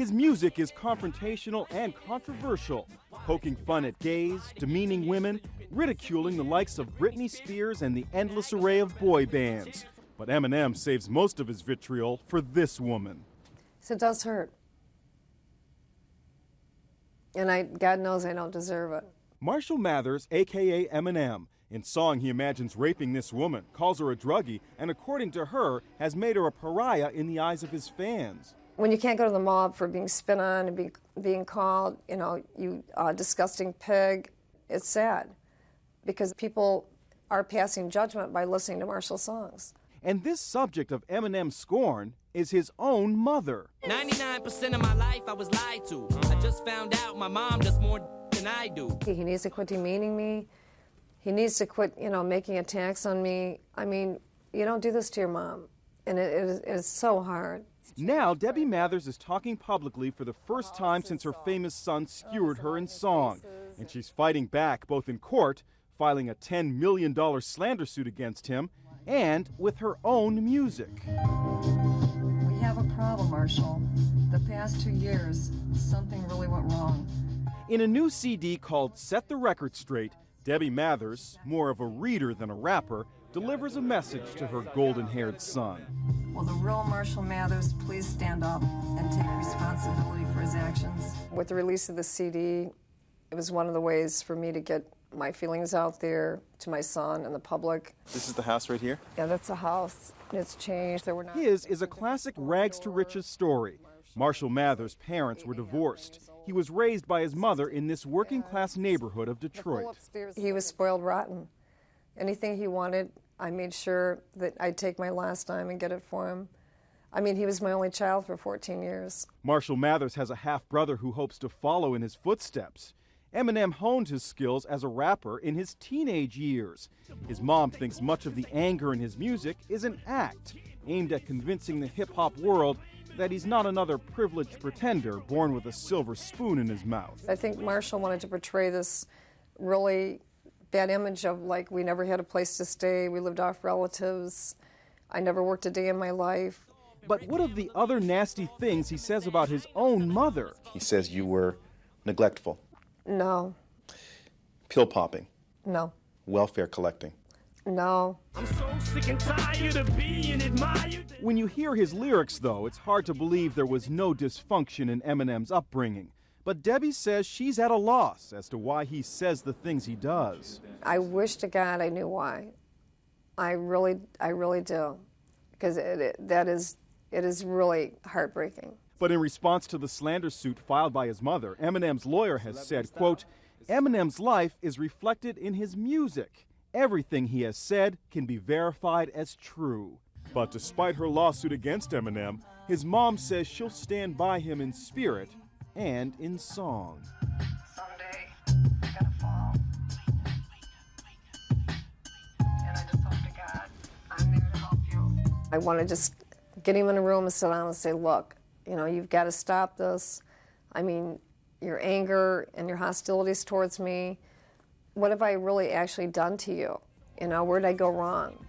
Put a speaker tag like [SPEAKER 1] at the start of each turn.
[SPEAKER 1] His music is confrontational and controversial, poking fun at gays, demeaning women, ridiculing the likes of Britney Spears and the endless array of boy bands. But Eminem saves most of his vitriol for this woman.
[SPEAKER 2] So it does hurt. And God knows I don't deserve it.
[SPEAKER 1] Marshall Mathers, a.k.a. Eminem, in song he imagines raping this woman, calls her a druggie, and according to her, has made her a pariah in the eyes of his fans.
[SPEAKER 2] When you can't go to the mob for being spit on and being called, you disgusting pig, it's sad. Because people are passing judgment by listening to Marshall's songs.
[SPEAKER 1] And this subject of Eminem's scorn is his own mother.
[SPEAKER 3] 99% of my life I was lied to. I just found out my mom does more than I do.
[SPEAKER 2] He needs to quit demeaning me. He needs to quit, making attacks on me. I mean, you don't do this to your mom. And it is so hard.
[SPEAKER 1] Now, Debbie Mathers is talking publicly for the first time since her famous son skewered her in song. And she's fighting back, both in court, filing a $10 million slander suit against him, and with her own music.
[SPEAKER 2] We have a problem, Marshall. The past 2 years, something really went wrong.
[SPEAKER 1] In a new CD called Set the Record Straight, Debbie Mathers, more of a reader than a rapper, delivers a message to her golden-haired son.
[SPEAKER 2] Will the real Marshall Mathers please stand up and take responsibility for his actions? With the release of the CD, it was one of the ways for me to get my feelings out there to my son and the public.
[SPEAKER 4] This is the house right here?
[SPEAKER 2] Yeah, that's a house. It's changed. There were not.
[SPEAKER 1] His is a classic rags to riches story. Marshall Mathers' parents were divorced. He was raised by his mother in this working-class neighborhood of Detroit.
[SPEAKER 2] He was spoiled rotten. Anything he wanted, I made sure that I'd take my last dime and get it for him. I mean, he was my only child for 14 years.
[SPEAKER 1] Marshall Mathers has a half-brother who hopes to follow in his footsteps. Eminem honed his skills as a rapper in his teenage years. His mom thinks much of the anger in his music is an act aimed at convincing the hip-hop world that he's not another privileged pretender born with a silver spoon in his mouth.
[SPEAKER 2] I think Marshall wanted to portray this really bad image of, like, we never had a place to stay, we lived off relatives, I never worked a day in my life.
[SPEAKER 1] But what of the other nasty things he says about his own mother?
[SPEAKER 4] He says you were neglectful.
[SPEAKER 2] No.
[SPEAKER 4] Pill popping.
[SPEAKER 2] No.
[SPEAKER 4] Welfare collecting.
[SPEAKER 2] No.
[SPEAKER 3] I'm so sick and tired of being admired.
[SPEAKER 1] When you hear his lyrics, though, it's hard to believe there was no dysfunction in Eminem's upbringing. But Debbie says she's at a loss as to why he says the things he does.
[SPEAKER 2] I wish to God I knew why. I really do. Because it is really heartbreaking.
[SPEAKER 1] But in response to the slander suit filed by his mother, Eminem's lawyer has said, quote, Eminem's life is reflected in his music. Everything he has said can be verified as true. But despite her lawsuit against Eminem, his mom says she'll stand by him in spirit and in song.
[SPEAKER 2] Someday, I gotta fall. And I just hope to God I'm there to help you. I want to just get him in a room and sit down and say, look, you've got to stop this. I mean, your anger and your hostilities towards me, what have I really actually done to you? Where did I go wrong?